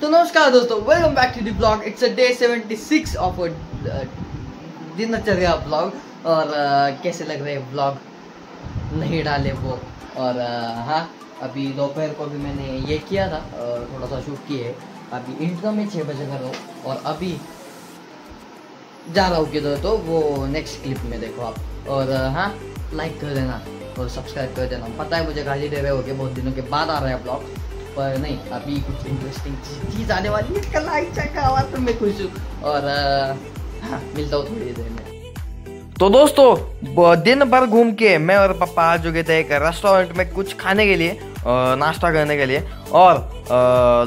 तो नमस्कार दोस्तों, welcome back to the blog. It's a day 76 ऑफ दिनचर्या ब्लॉग। और कैसे लग रहे हैं ब्लॉग नहीं डाले वो। और हाँ, अभी दोपहर को भी मैंने ये किया था और थोड़ा सा शूट किया है। अभी इंट्रो में 6 बजे कर रहा हूँ और अभी जा रहा हूँ किधर, तो वो नेक्स्ट क्लिप में देखो आप। और हाँ, लाइक कर देना और सब्सक्राइब कर देना। पता है मुझे गाली दे रहे होगे, बहुत दिनों के बाद आ रहा है ब्लॉग, पर नहीं, अभी कुछ इंटरेस्टिंग चीज़ आने वाली है। कल आई चक्का आवाज़ मैं खुश हूँ। और हाँ, मिलता हूँ थोड़ी देर में। तो दोस्तों, दिन भर घूम के मैं और पापा आ चुके थे एक रेस्टोरेंट में कुछ खाने के लिए, नाश्ता करने के लिए। और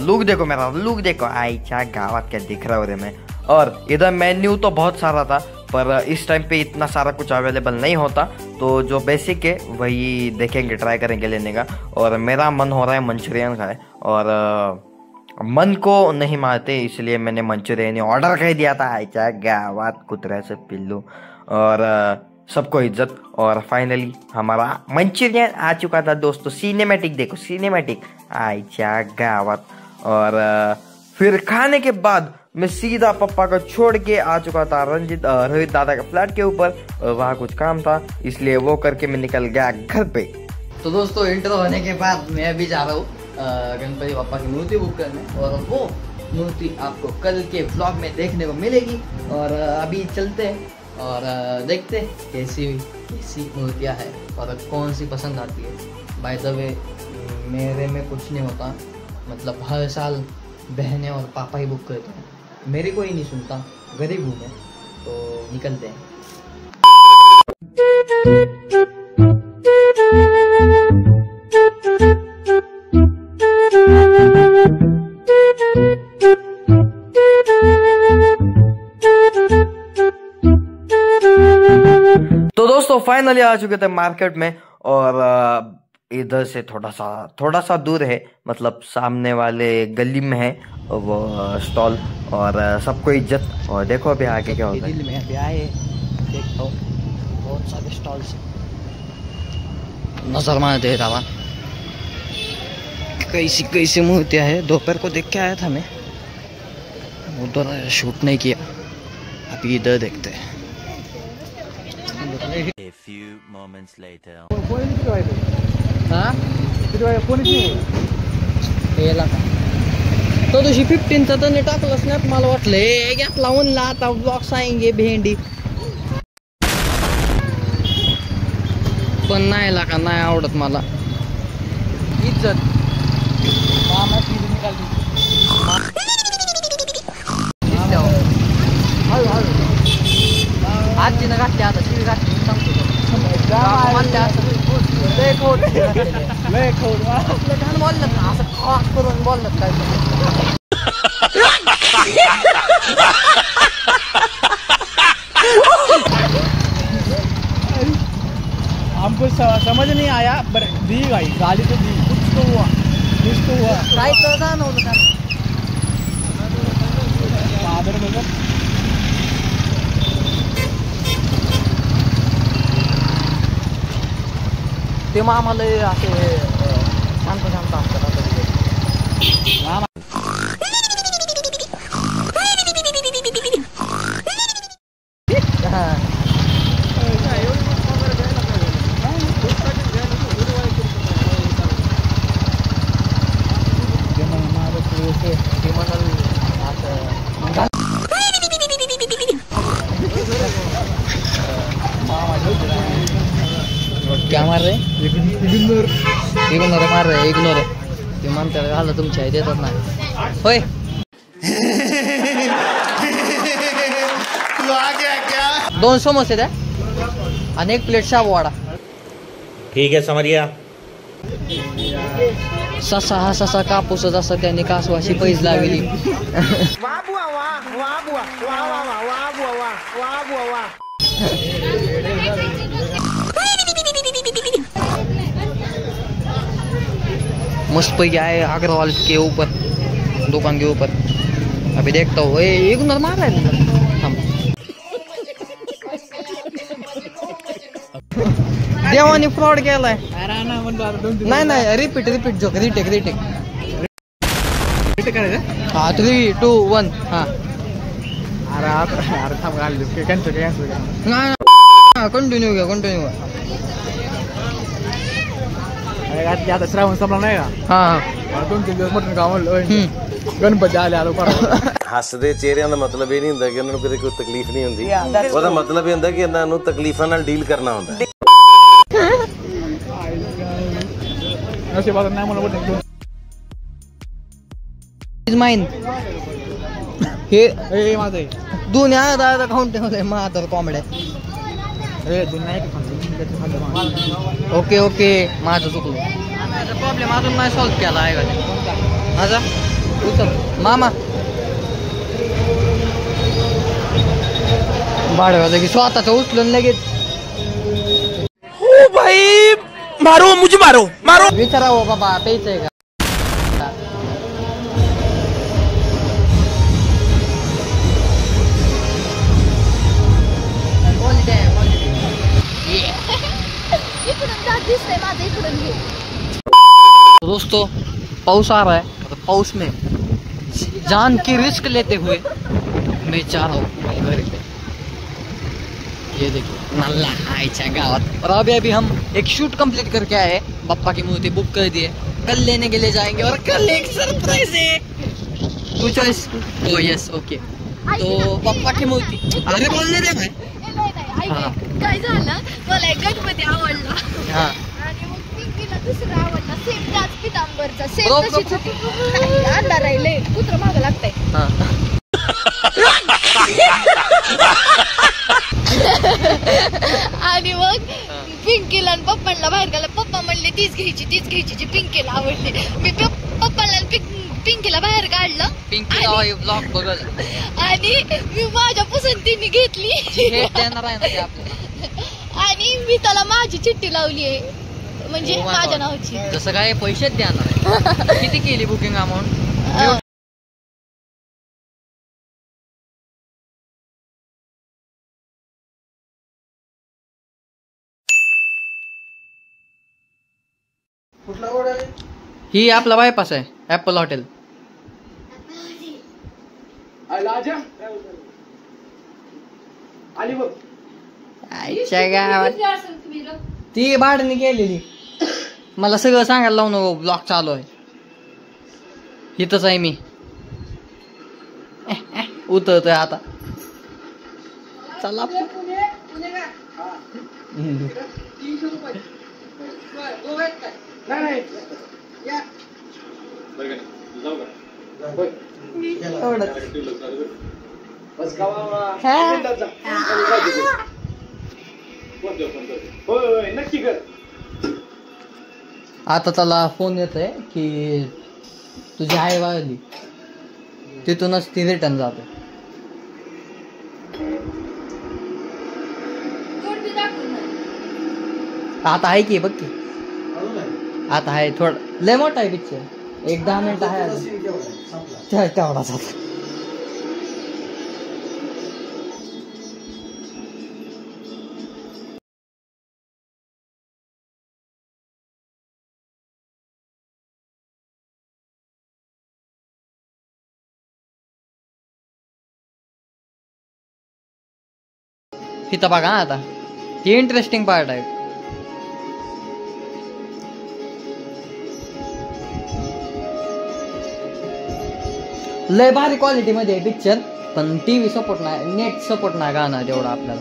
लुक देखो, मेरा लुक देखो, आई चा गावत क्या दिख रहा है मैं। और इधर मेन्यू तो बहुत सारा था, पर इस टाइम पे इतना सारा कुछ अवेलेबल नहीं होता, तो जो बेसिक है वही देखेंगे, ट्राई करेंगे लेने का। और मेरा मन हो रहा है मंचूरियन खाए, और मन को नहीं मारते, इसलिए मैंने मंचूरियन ऑर्डर कर दिया था। अच्छा गावात कुतरे से पिल्लू और सबको इज्जत। और फाइनली हमारा मंचूरियन आ चुका था दोस्तों। सिनेमैटिक देखो, सिनेमैटिक, अच्छा गावात। और फिर खाने के बाद मैं सीधा पापा को छोड़ के आ चुका था रोहित दादा के फ्लैट के ऊपर। वहाँ कुछ काम था, इसलिए वो करके मैं निकल गया घर पे। तो दोस्तों, इंट्रो होने के बाद मैं अभी जा रहा हूँ गणपति पापा की मूर्ति बुक करने, और वो मूर्ति आपको कल के व्लॉग में देखने को मिलेगी। और अभी चलते हैं और देखते हैं कैसी मूर्तियाँ है और कौन सी पसंद आती है। बाय द वे, मेरे में कुछ नहीं होता, मतलब हर साल बहनें और पापा ही बुक करते हैं, मेरी कोई नहीं सुनता, गरीब हूँ मैं। तो निकलते हैं। तो दोस्तों, फाइनली आ चुके थे मार्केट में। और इधर से थोड़ा सा दूर है, मतलब सामने वाले गली में है वो स्टॉल। और सबको इज्जत। और देखो अभी आगे क्या होता है। दिल में अभी आए, देखता हूँ बहुत सारे स्टॉल्स नजर मार दे रहा। कैसी मूर्तियाँ है, दोपहर को देख के आया था मैं, उधर शूट नहीं किया। अभी इधर देखते हैं। A few moments later. तो तुझी 15चा तर टाकलं स्नॅप, मला वाटलं हे घेतला म्हणला आता ब्लॉग्स आएंगे भेंडी, पण नाही लागा, नाही आवडत मला। इज्जत आजीनं घातली, आता शिवी घातली, बोलत ना असं खॉस करून बोलत काय हमको समझ नहीं आया, पर दी भाई गाली तो दी, कुछ तो हुआ काय तो जाणवलं का फादर बघा। ते मामाला असे शांत असतात। क्या मार रहे? इग्नोर मार रहे, इग्नोर। ते म्हणतात घाला तुमच्या देतात ना, होय। तू आ गया क्या? 2 समोसे द्या आणि 1 प्लेट शाबूवाडा। ठीक है, समझ गया। ससा हा ससा कापूसच असा त्याने कासवाशी पैज लावली। मस्त पैकी आए अग्रवाल के ऊपर, दुकान के ऊपर। अभी देखता हूँ, इग्नोर मार रहा है हम। देवानी फ्रॉड केलाय। नाही रिपीट जोक, रिटेक। करायचं. हाँ 3, 2, 1 हाँ. अरे थांब कॅन्सल कंटिन्यू घ्या कंटिन्यू. आता श्रावण संपला नाही का. हाँ 2-3 दिवस मटन का म्हणलं गणपती आले आलो परवा. ਹੱਸਦੇ ਚਿਹਰਿਆਂ ਦਾ ਮਤਲਬ ਇਹ ਨਹੀਂ ਹੁੰਦਾ ਕਿ ਇਹਨਾਂ ਨੂੰ ਕਦੇ ਕੋਈ ਤਕਲੀਫ ਨਹੀਂ ਹੁੰਦੀ ਉਹਦਾ ਮਤਲਬ ਇਹ ਹੁੰਦਾ ਕਿ ਇਹਨਾਂ ਨੂੰ ਤਕਲੀਫਾਂ ਨਾਲ ਡੀਲ ਕਰਨਾ ਹੁੰਦਾ नशिबात नाही मला मटन. Is mine. हे हे माझं आहे. दुनिया दादा खाऊन ठेवलंय मातर कोंबड्या. हे दुनिया एक खाल्लं. ओके ओके माझं चुकलं. प्रॉब्लेम अजून नाही सॉल्व्ह केला आहे का माझा. उचल मामा भाडव्याचं की स्वतःच उचलून लगेच. ओ भाई मारो मुझे मारो मारो. विचारावं बाबा प्यायचंय का. दोस्तों पाउस आ रहा है और पाउस में जान की रिस्क लेते हुए मैं जा रहा हूँ घर पे. ये देखिए नल्ला आयच्या गावात. और अभी हम एक शूट कंप्लीट करके आए. पप्पा की मूर्ति बुक कर दिए. कल लेने के लिए जाएंगे और कल एक सरप्राइज है. तू चॉइस. ओ यस ओके. तो पप्पा की मूर्ति अरे बोलने दे भाई. काय झालं मला एक गणपती आवडला हाँ आणि मग पिंकीला दुसरा आवडला सेम त्याच पितांबरचा सेम रोप, तशीच होती. अंधार राहिले कुत्र मागं लागतंय. हाँ आणि मग पिंकीला आणि पप्पांना बाहेर गेला. पप्पा म्हणले तीच घ्यायची जी पिंकीला आवडली. मी पप्पाला आणि पिंकीला बाहेर काढलं पिंकी ब्लॉग बघल आणि मी माझ्या पसंतीने घेतली देणार आहे ना ते आपल्याला. आणि मी त्याला माझी चिठ्ठी लावली आहे म्हणजे Oh my माझ्या God. नावाची. तसं काय पैसेच देणार आहे. किती केली बुकिंग अमाऊंट. ही आपला बायपास आहे ऍपल हॉटेल. आली बघ. आईच्या गावात ती भाडणी गेलेली. मला सगळं सांगायला लावून नको. ब्लॉग चालू आहे इथंच आहे मी. उतरतोय आता. चला नक्की कर. आता त्याला फोन येतोय की तुझी आई वाढली. तिथूनच ती रिटर्न जाते. आता आहे की बघ की. आता आहे थोडं लय मोठा आहे पिक्चर. 1-10 मिनिटं आहे तेवढाच. इथं बघा आता ही इंटरेस्टिंग पार्ट आहे. लय भारी क्वालिटी मध्ये पिक्चर. पण टीव्ही सपोर्ट नाही नेट सपोर्ट नाही गाणं तेवढं आपल्याला.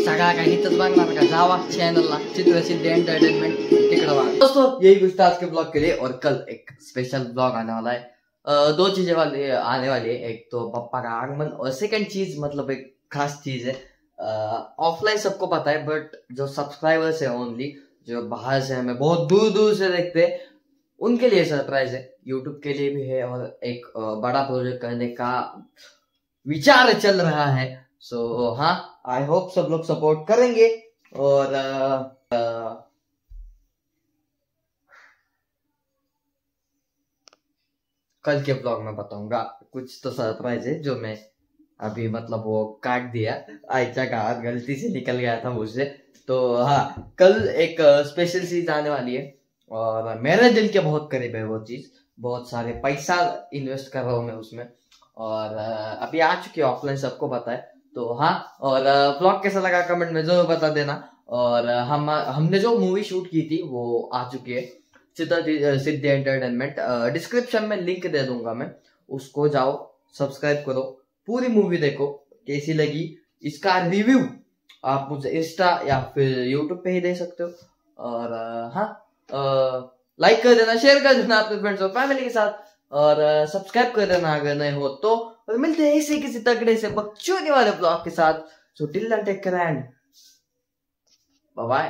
सगळा काही इथंच बघणार का. जावा चॅनलला चित्रसिद्धी एंटरटेनमेंट तिकडे बघा. दोस्तों यही कुछ था आज के ब्लॉग के लिए. और कल एक स्पेशल ब्लॉग आने वाला है. 2 चीजें आने वाली है. एक तो पप्पा का आगमन और सेकंड चीज मतलब एक खास चीज है. ऑफलाइन सबको पता है बट जो सब्सक्राइबर्स है ओनली जो बाहर से हमें बहुत दूर दूर से देखते हैं उनके लिए सरप्राइज है. यूट्यूब के लिए भी है और एक बड़ा प्रोजेक्ट करने का विचार चल रहा है. सो हाँ आई होप सब लोग सपोर्ट करेंगे. और कल के ब्लॉग में बताऊंगा. कुछ तो सरप्राइज है जो मैं अभी मतलब वो काट दिया. आयचा का गलती से निकल गया था मुझसे. तो हाँ कल एक स्पेशल चीज आने वाली है और मेरे दिल के बहुत करीब है वो चीज. बहुत सारे पैसा इन्वेस्ट कर रहा हूँ मैं उसमें, और अभी आ चुकी है ऑफलाइन, सबको पता है। तो हाँ, और व्लॉग कैसा लगा कमेंट में जरूर बता देना। और हमने जो मूवी शूट की थी वो आ चुकी है, सिद्धि एंटरटेनमेंट। डिस्क्रिप्शन में लिंक दे दूंगा मैं, उसको जाओ सब्सक्राइब करो, पूरी मूवी देखो, कैसी लगी इसका रिव्यू आप मुझे इंस्टा या फिर यूट्यूब पे ही दे सकते हो। और हाँ, लाइक कर देना, शेयर कर देना अपने फ्रेंड्स और फैमिली के साथ, और सब्सक्राइब कर देना अगर नए हो तो। और मिलते हैं ऐसे किसी तगड़े से बकचोदी वाले ब्लॉग के साथ। So till then take care and bye bye.